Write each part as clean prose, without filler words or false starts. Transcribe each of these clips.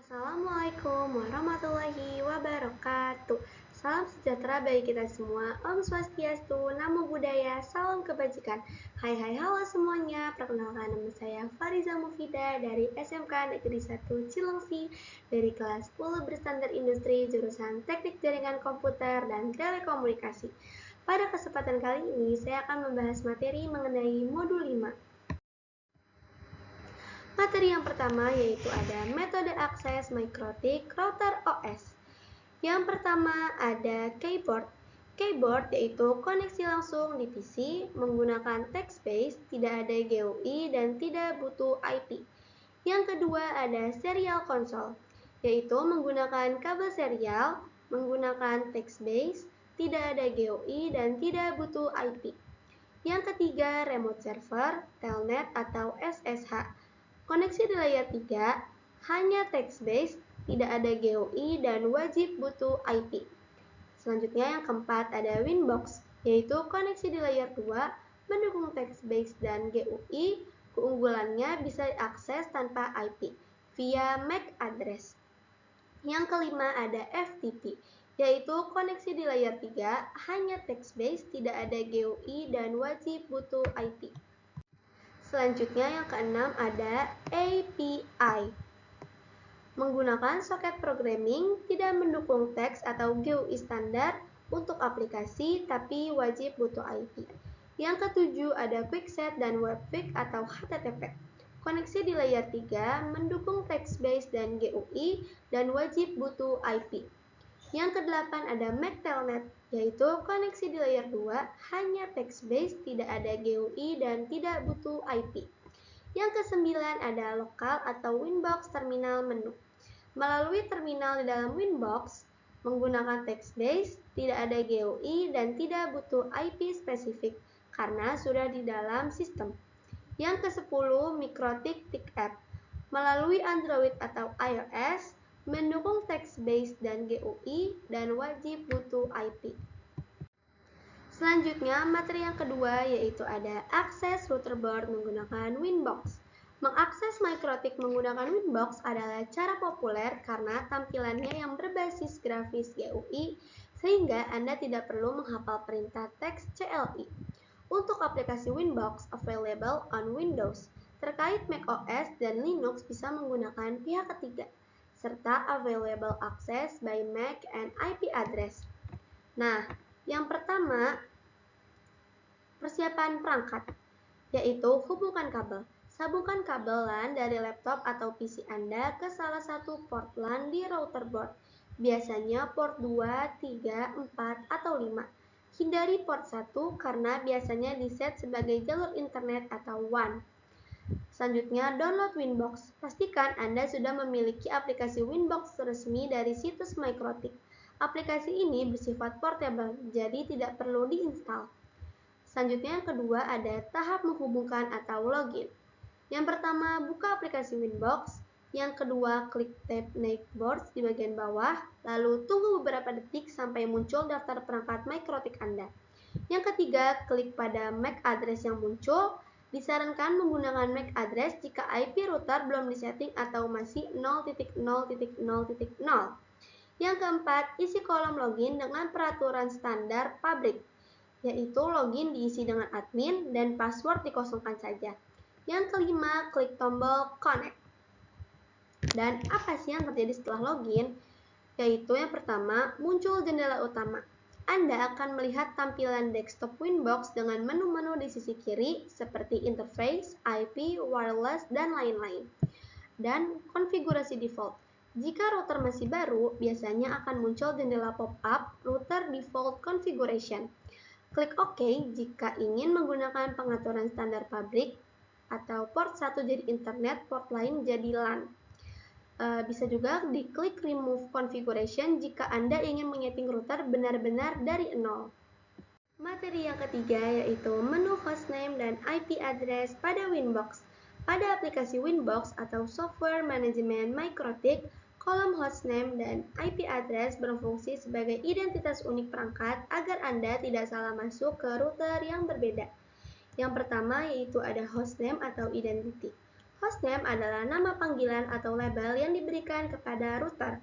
Assalamualaikum warahmatullahi wabarakatuh. Salam sejahtera bagi kita semua. Om Swastiastu, Namo Buddhaya, salam kebajikan. Hai halo semuanya. Perkenalkan, nama saya Fariza Mufida dari SMK Negeri 1 Cilengsi dari kelas 10 berstandar industri jurusan Teknik Jaringan Komputer dan Telekomunikasi. Pada kesempatan kali ini saya akan membahas materi mengenai modul 5. Materi yang pertama yaitu ada metode akses mikrotik router OS. Yang pertama ada keyboard. Keyboard yaitu koneksi langsung di PC menggunakan text base, tidak ada GUI dan tidak butuh IP. Yang kedua ada serial console, yaitu menggunakan kabel serial, menggunakan text base, tidak ada GUI dan tidak butuh IP. Yang ketiga remote server, telnet atau SSH. Koneksi di layer 3 hanya text base, tidak ada GUI dan wajib butuh IP. Selanjutnya yang keempat ada Winbox, yaitu koneksi di layer 2 mendukung text base dan GUI. Keunggulannya bisa diakses tanpa IP via MAC address. Yang kelima ada FTP, yaitu koneksi di layer 3 hanya text base, tidak ada GUI dan wajib butuh IP. Selanjutnya yang keenam ada API. Menggunakan soket programming, tidak mendukung teks atau GUI standar untuk aplikasi, tapi wajib butuh IP. Yang ketujuh ada Quickset dan Webquick atau HTTP. Koneksi di layer 3 mendukung text base dan GUI dan wajib butuh IP. Yang kedelapan ada MAC Telnet, yaitu koneksi di layer 2 hanya text base, tidak ada GUI dan tidak butuh IP. Yang kesembilan ada lokal atau Winbox terminal menu. Melalui terminal di dalam Winbox menggunakan text base, tidak ada GUI dan tidak butuh IP spesifik karena sudah di dalam sistem. Yang ke-10 Mikrotik Tik App. Melalui Android atau iOS mendukung text base dan GUI dan wajib butuh IP. Selanjutnya, materi yang kedua yaitu ada akses routerboard menggunakan Winbox. Mengakses mikrotik menggunakan Winbox adalah cara populer karena tampilannya yang berbasis grafis GUI sehingga Anda tidak perlu menghafal perintah teks CLI. Untuk aplikasi Winbox available on Windows, terkait macOS dan Linux bisa menggunakan pihak ketiga, serta available access by MAC and IP address. Nah, yang pertama, persiapan perangkat, yaitu hubungkan kabel. Sambungkan kabel LAN dari laptop atau PC Anda ke salah satu port LAN di router board, biasanya port 2, 3, 4, atau 5. Hindari port 1 karena biasanya diset sebagai jalur internet atau WAN. Selanjutnya, download Winbox. Pastikan Anda sudah memiliki aplikasi Winbox resmi dari situs Mikrotik. Aplikasi ini bersifat portable, jadi tidak perlu diinstal. Selanjutnya yang kedua ada tahap menghubungkan atau login. Yang pertama, buka aplikasi Winbox. Yang kedua, klik tab Navigate di bagian bawah, lalu tunggu beberapa detik sampai muncul daftar perangkat Mikrotik Anda. Yang ketiga, klik pada MAC address yang muncul. Disarankan menggunakan MAC address jika IP router belum disetting atau masih 0.0.0.0. Yang keempat, isi kolom login dengan peraturan standar pabrik, yaitu login diisi dengan admin dan password dikosongkan saja. Yang kelima, klik tombol connect. Dan apa sih yang terjadi setelah login? Yaitu yang pertama, muncul jendela utama. Anda akan melihat tampilan desktop Winbox dengan menu-menu di sisi kiri seperti interface, IP, wireless, dan lain-lain. Dan konfigurasi default. Jika router masih baru, biasanya akan muncul jendela pop-up router default configuration. Klik OK jika ingin menggunakan pengaturan standar pabrik atau port 1 jadi internet, port lain jadi LAN. Bisa juga diklik remove configuration jika Anda ingin menyeting router benar-benar dari nol. Materi yang ketiga yaitu menu hostname dan IP address pada Winbox. Pada aplikasi Winbox atau software manajemen Mikrotik, kolom hostname dan IP address berfungsi sebagai identitas unik perangkat agar Anda tidak salah masuk ke router yang berbeda. Yang pertama yaitu ada hostname atau identity. Hostname adalah nama panggilan atau label yang diberikan kepada router.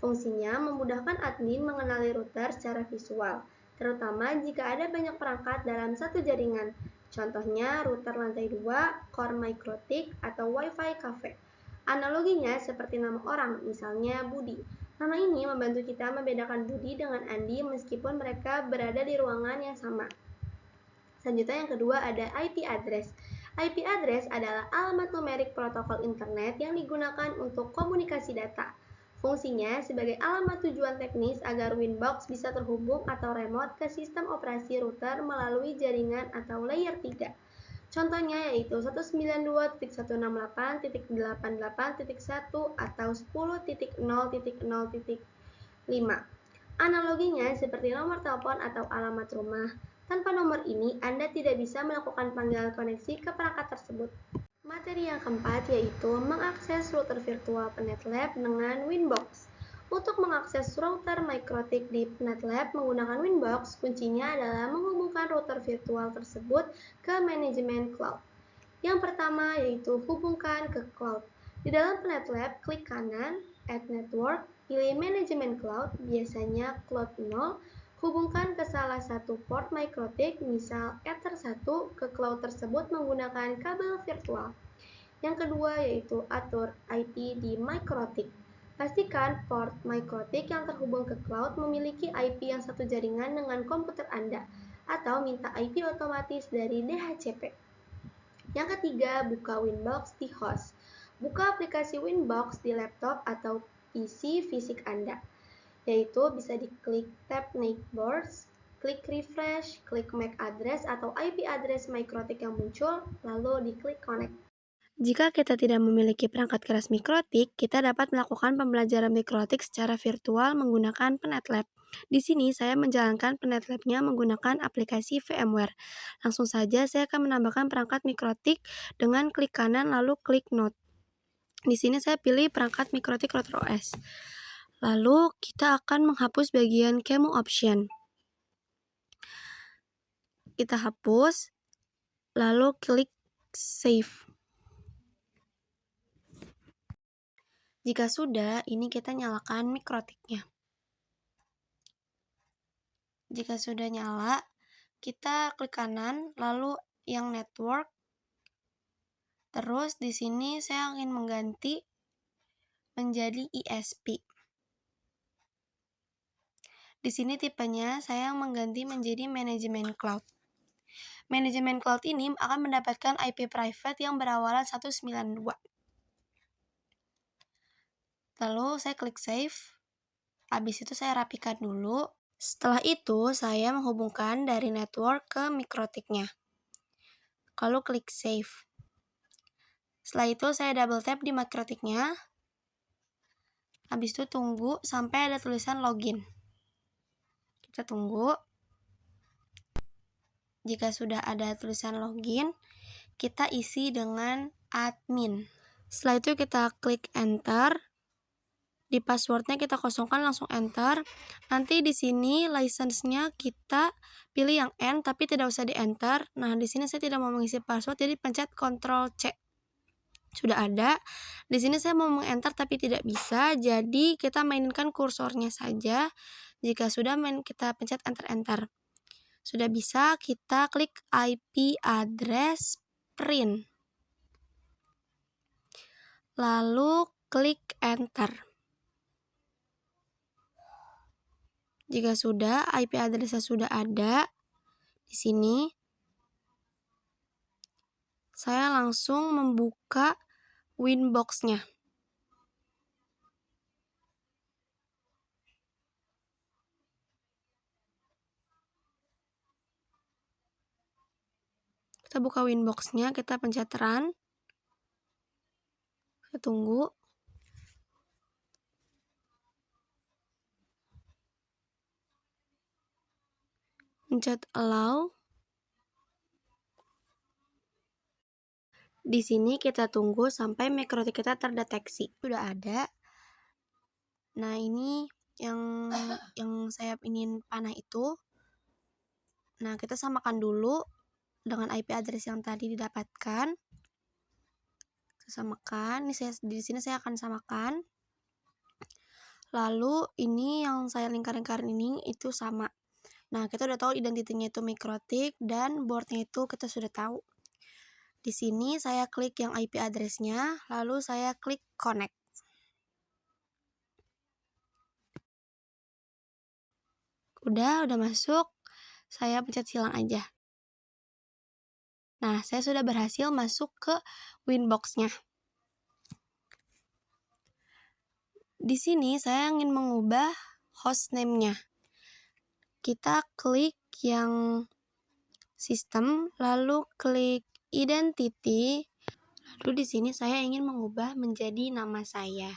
Fungsinya memudahkan admin mengenali router secara visual, terutama jika ada banyak perangkat dalam satu jaringan. Contohnya router lantai 2, Core MikroTik, atau Wi-Fi Cafe. Analoginya seperti nama orang, misalnya Budi. Nama ini membantu kita membedakan Budi dengan Andi meskipun mereka berada di ruangan yang sama. Selanjutnya yang kedua ada IP address. IP address adalah alamat numerik protokol internet yang digunakan untuk komunikasi data. Fungsinya sebagai alamat tujuan teknis agar Winbox bisa terhubung atau remote ke sistem operasi router melalui jaringan atau layer 3. Contohnya yaitu 192.168.88.1 atau 10.0.0.5. Analoginya seperti nomor telepon atau alamat rumah. Tanpa nomor ini, Anda tidak bisa melakukan panggilan koneksi ke perangkat tersebut. Materi yang keempat yaitu mengakses router virtual PNetLab dengan Winbox. Untuk mengakses router MikroTik di PNetLab menggunakan Winbox, kuncinya adalah menghubungkan router virtual tersebut ke manajemen cloud. Yang pertama yaitu hubungkan ke cloud. Di dalam PNetLab, klik kanan, Add Network, pilih manajemen cloud, biasanya cloud 0, hubungkan ke salah satu port MikroTik, misal Ether 1, ke cloud tersebut menggunakan kabel virtual. Yang kedua yaitu atur IP di MikroTik. Pastikan port MikroTik yang terhubung ke cloud memiliki IP yang satu jaringan dengan komputer Anda, atau minta IP otomatis dari DHCP. Yang ketiga, buka Winbox di host. Buka aplikasi Winbox di laptop atau PC fisik Anda, yaitu bisa diklik tab Neighbors, klik refresh, klik MAC address atau IP address MikroTik yang muncul, lalu diklik connect. Jika kita tidak memiliki perangkat keras MikroTik, kita dapat melakukan pembelajaran MikroTik secara virtual menggunakan PNetLab. Di sini saya menjalankan PNetLab-nya menggunakan aplikasi VMware. Langsung saja saya akan menambahkan perangkat MikroTik dengan klik kanan lalu klik Node. Di sini saya pilih perangkat MikroTik Router OS. Lalu kita akan menghapus bagian QEMU option. Kita hapus, lalu klik save. Jika sudah, ini kita nyalakan MikroTik-nya. Jika sudah nyala, kita klik kanan, lalu yang network. Terus di sini saya ingin mengganti menjadi ISP. Di sini tipenya saya mengganti menjadi manajemen cloud. Manajemen cloud ini akan mendapatkan IP private yang berawalan 192. Lalu saya klik save. Habis itu saya rapikan dulu. Setelah itu saya menghubungkan dari network ke MikroTik-nya. Lalu klik save. Setelah itu saya double tap di MikroTik-nya. Habis itu tunggu sampai ada tulisan login. Kita tunggu. Jika sudah ada tulisan login, kita isi dengan admin. Setelah itu kita klik enter. Di passwordnya kita kosongkan, langsung enter. Nanti di sini license-nya kita pilih yang N tapi tidak usah di enter. Nah, di sini saya tidak mau mengisi password jadi pencet Ctrl C. Sudah ada. Di sini saya mau meng-enter tapi tidak bisa, jadi kita mainkan kursornya saja. Jika sudah kita pencet enter. Sudah bisa, kita klik IP address print. Lalu klik enter. Jika sudah, IP address-nya sudah ada di sini, saya langsung membuka Winbox-nya. Kita buka Winbox-nya, kita pencet run. Kita tunggu. Pencet allow. Di sini kita tunggu sampai MikroTik kita terdeteksi. Sudah ada. Nah, ini yang saya ingin panah itu. Nah, kita samakan dulu dengan IP address yang tadi didapatkan. samakan. Di sini saya akan samakan. Lalu ini yang saya lingkar-lingkarin ini itu sama. Nah, kita udah tahu identitinya itu mikrotik dan boardnya itu kita sudah tahu. Di sini saya klik yang IP address-nya, lalu saya klik connect. Udah masuk. Saya pencet silang aja. Nah, saya sudah berhasil masuk ke Winbox-nya. Di sini saya ingin mengubah hostname-nya. Kita klik yang sistem, lalu klik identity. Lalu di sini saya ingin mengubah menjadi nama saya.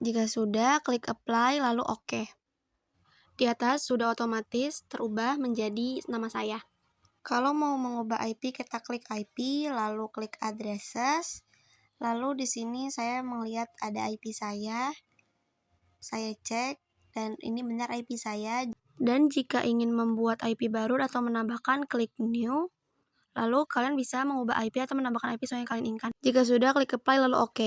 Jika sudah, klik apply lalu OK. Di atas sudah otomatis terubah menjadi nama saya. Kalau mau mengubah IP, kita klik IP, lalu klik addresses. Lalu di sini saya melihat ada IP saya cek, dan ini benar IP saya. Dan jika ingin membuat IP baru atau menambahkan, klik new. Lalu kalian bisa mengubah IP atau menambahkan IP sesuai yang kalian inginkan. Jika sudah, klik apply lalu OK.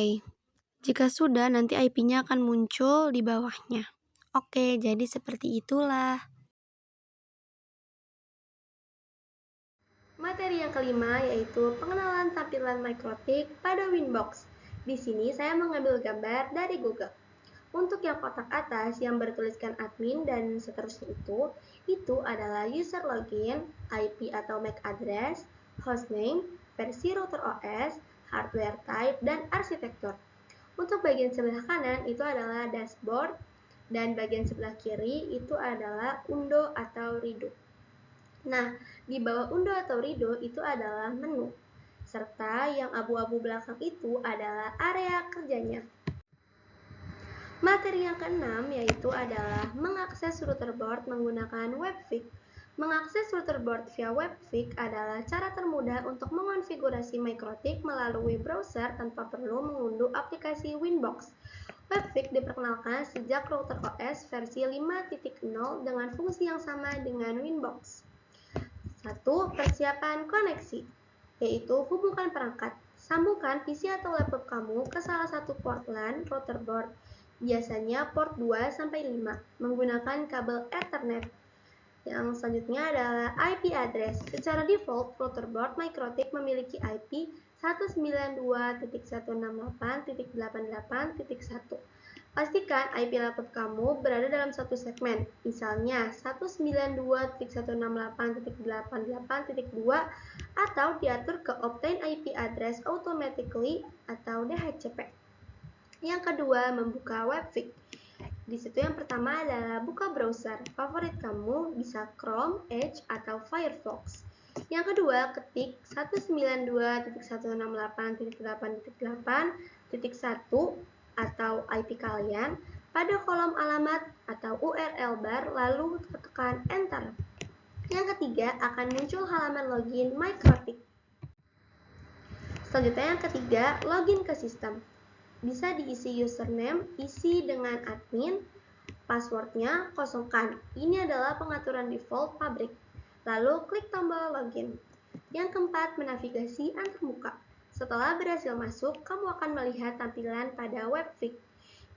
Jika sudah, nanti IP-nya akan muncul di bawahnya. Oke, jadi seperti itulah. Materi yang kelima yaitu pengenalan tampilan mikrotik pada Winbox. Di sini saya mengambil gambar dari Google. Untuk yang kotak atas yang bertuliskan admin dan seterusnya itu adalah user login, IP atau MAC address, hostname, versi router OS, hardware type, dan arsitektur. Untuk bagian sebelah kanan itu adalah dashboard, dan bagian sebelah kiri itu adalah undo atau redo. Nah, di bawah undo atau redo itu adalah menu, serta yang abu-abu belakang itu adalah area kerjanya. Materi yang keenam yaitu adalah mengakses router board menggunakan WebFig. Mengakses router board via WebFig adalah cara termudah untuk mengonfigurasi mikrotik melalui browser tanpa perlu mengunduh aplikasi Winbox. WebFig diperkenalkan sejak router OS versi 5.0 dengan fungsi yang sama dengan Winbox. 1. Persiapan koneksi, yaitu hubungkan perangkat. Sambungkan PC atau laptop kamu ke salah satu port LAN router board, biasanya port 2-5, menggunakan kabel Ethernet. Yang selanjutnya adalah IP address. Secara default, router board mikrotik memiliki IP 192.168.88.1. Pastikan IP laptop kamu berada dalam satu segmen, misalnya 192.168.88.2 atau diatur ke Obtain IP Address Automatically atau DHCP. Yang kedua, membuka WebFig. Di situ yang pertama adalah buka browser favorit kamu, bisa Chrome, Edge, atau Firefox. Yang kedua, ketik 192.168.8.1 atau IP kalian pada kolom alamat atau URL bar, lalu tekan Enter. Yang ketiga, akan muncul halaman login mikrotik. Selanjutnya yang ketiga, login ke sistem. Bisa diisi username, isi dengan admin, passwordnya kosongkan. Ini adalah pengaturan default pabrik. Lalu klik tombol login. Yang keempat, menavigasi antar muka. Setelah berhasil masuk, kamu akan melihat tampilan pada WebFig,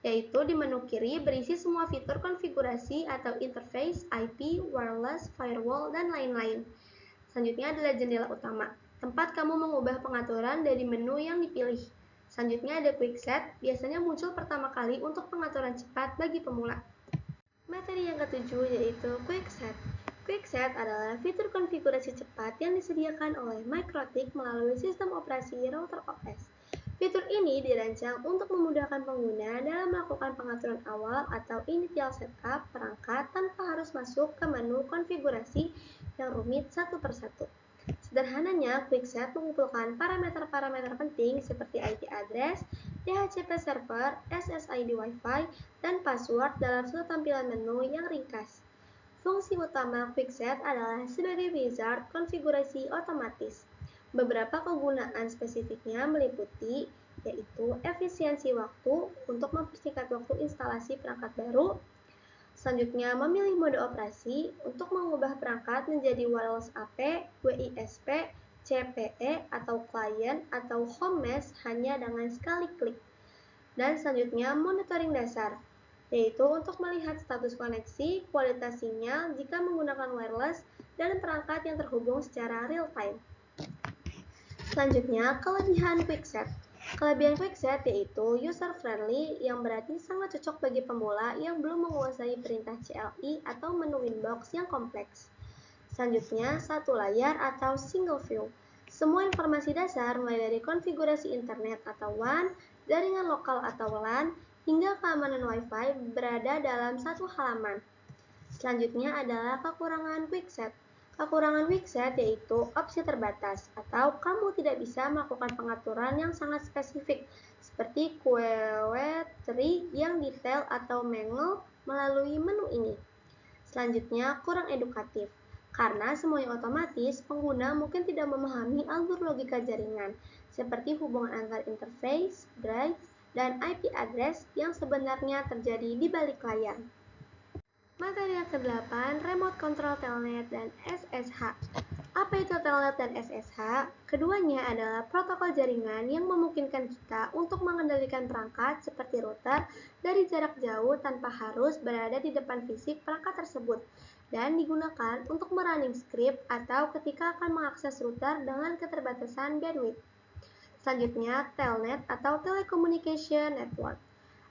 yaitu di menu kiri berisi semua fitur konfigurasi atau interface, IP, wireless, firewall, dan lain-lain. Selanjutnya adalah jendela utama, tempat kamu mengubah pengaturan dari menu yang dipilih. Selanjutnya ada Quick Set, biasanya muncul pertama kali untuk pengaturan cepat bagi pemula. Materi yang ketujuh yaitu Quick Set. Quick Set adalah fitur konfigurasi cepat yang disediakan oleh mikrotik melalui sistem operasi router OS. Fitur ini dirancang untuk memudahkan pengguna dalam melakukan pengaturan awal atau initial setup perangkat tanpa harus masuk ke menu konfigurasi yang rumit satu persatu. Sederhananya, QuickSet mengumpulkan parameter-parameter penting seperti IP address, DHCP server, SSID Wi-Fi, dan password dalam satu tampilan menu yang ringkas. Fungsi utama QuickSet adalah sebagai wizard konfigurasi otomatis. Beberapa kegunaan spesifiknya meliputi yaitu efisiensi waktu untuk mempersingkat waktu instalasi perangkat baru. Selanjutnya, memilih mode operasi untuk mengubah perangkat menjadi wireless AP, WISP, CPE atau client atau home mesh hanya dengan sekali klik. Dan selanjutnya monitoring dasar, yaitu untuk melihat status koneksi, kualitas sinyal jika menggunakan wireless, dan perangkat yang terhubung secara real-time. Selanjutnya, kelebihan QuickSet. Kelebihan QuickSet yaitu user-friendly yang berarti sangat cocok bagi pemula yang belum menguasai perintah CLI atau menu Winbox yang kompleks. Selanjutnya, satu layar atau single view. Semua informasi dasar mulai dari konfigurasi internet atau WAN, jaringan lokal atau LAN, hingga keamanan Wi-Fi berada dalam satu halaman. Selanjutnya adalah kekurangan QuickSet. Kekurangan QuickSet yaitu opsi terbatas, atau kamu tidak bisa melakukan pengaturan yang sangat spesifik, seperti query yang detail atau manual melalui menu ini. Selanjutnya, kurang edukatif. Karena semuanya otomatis, pengguna mungkin tidak memahami alur logika jaringan, seperti hubungan antar interface, drive, dan IP address yang sebenarnya terjadi di balik layar. Materi yang ke-8, Remote Control Telnet dan SSH. Apa itu Telnet dan SSH? Keduanya adalah protokol jaringan yang memungkinkan kita untuk mengendalikan perangkat seperti router dari jarak jauh tanpa harus berada di depan fisik perangkat tersebut, dan digunakan untuk merunning script atau ketika akan mengakses router dengan keterbatasan bandwidth. Selanjutnya, Telnet atau Telecommunication Network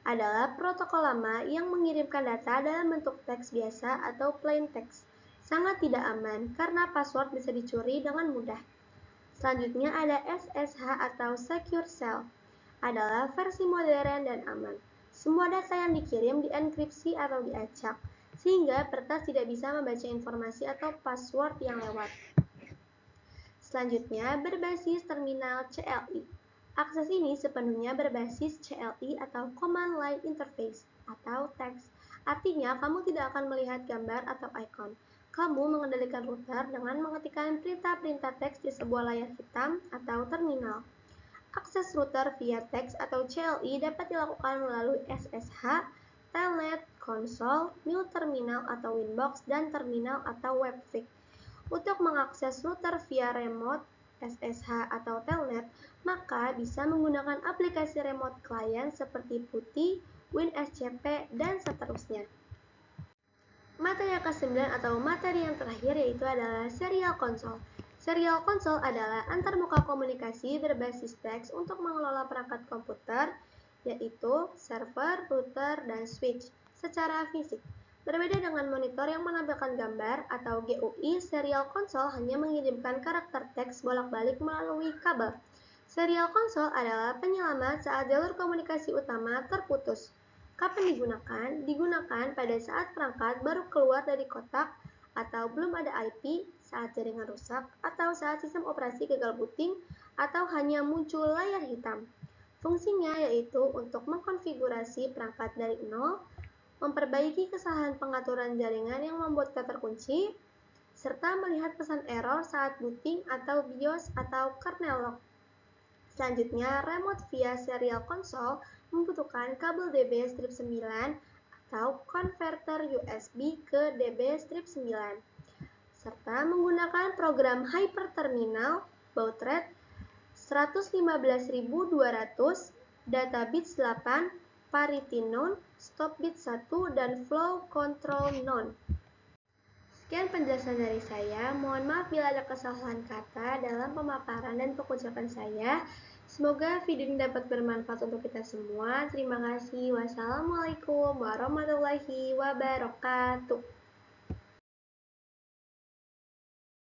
adalah protokol lama yang mengirimkan data dalam bentuk teks biasa atau plain text. Sangat tidak aman karena password bisa dicuri dengan mudah. Selanjutnya ada SSH atau Secure Shell. Adalah versi modern dan aman. Semua data yang dikirim dienkripsi atau diacak, sehingga peretas tidak bisa membaca informasi atau password yang lewat. Selanjutnya, berbasis terminal CLI. Akses ini sepenuhnya berbasis CLI atau Command Line Interface atau TEX. Artinya, kamu tidak akan melihat gambar atau icon. Kamu mengendalikan router dengan mengetikkan perintah-perintah teks di sebuah layar hitam atau terminal. Akses router via teks atau CLI dapat dilakukan melalui SSH, Telnet, konsol, new terminal atau Winbox, dan terminal atau webfig. Untuk mengakses router via remote, SSH atau Telnet, maka bisa menggunakan aplikasi remote client seperti PuTTY, WinSCP, dan seterusnya. Materi yang ke-9 atau materi yang terakhir yaitu adalah serial console. Serial console adalah antarmuka komunikasi berbasis teks untuk mengelola perangkat komputer, yaitu server, router, dan switch, secara fisik. Berbeda dengan monitor yang menampilkan gambar atau GUI, serial console hanya mengirimkan karakter teks bolak-balik melalui kabel. Serial console adalah penyelamat saat jalur komunikasi utama terputus. Kapan digunakan? Digunakan pada saat perangkat baru keluar dari kotak atau belum ada IP, saat jaringan rusak, atau saat sistem operasi gagal booting, atau hanya muncul layar hitam. Fungsinya yaitu untuk mengkonfigurasi perangkat dari nol, memperbaiki kesalahan pengaturan jaringan yang membuat kita terkunci, serta melihat pesan error saat booting atau BIOS atau kernel lock. Selanjutnya, remote via serial console membutuhkan kabel DB strip 9 atau konverter USB ke DB strip 9, serta menggunakan program hyperterminal baud rate 115.200, data bits 8, parity none, stop bit 1, dan flow control none. Sekian penjelasan dari saya. Mohon maaf bila ada kesalahan kata dalam pemaparan dan pengucapan saya. Semoga video ini dapat bermanfaat untuk kita semua. Terima kasih. Wassalamualaikum warahmatullahi wabarakatuh.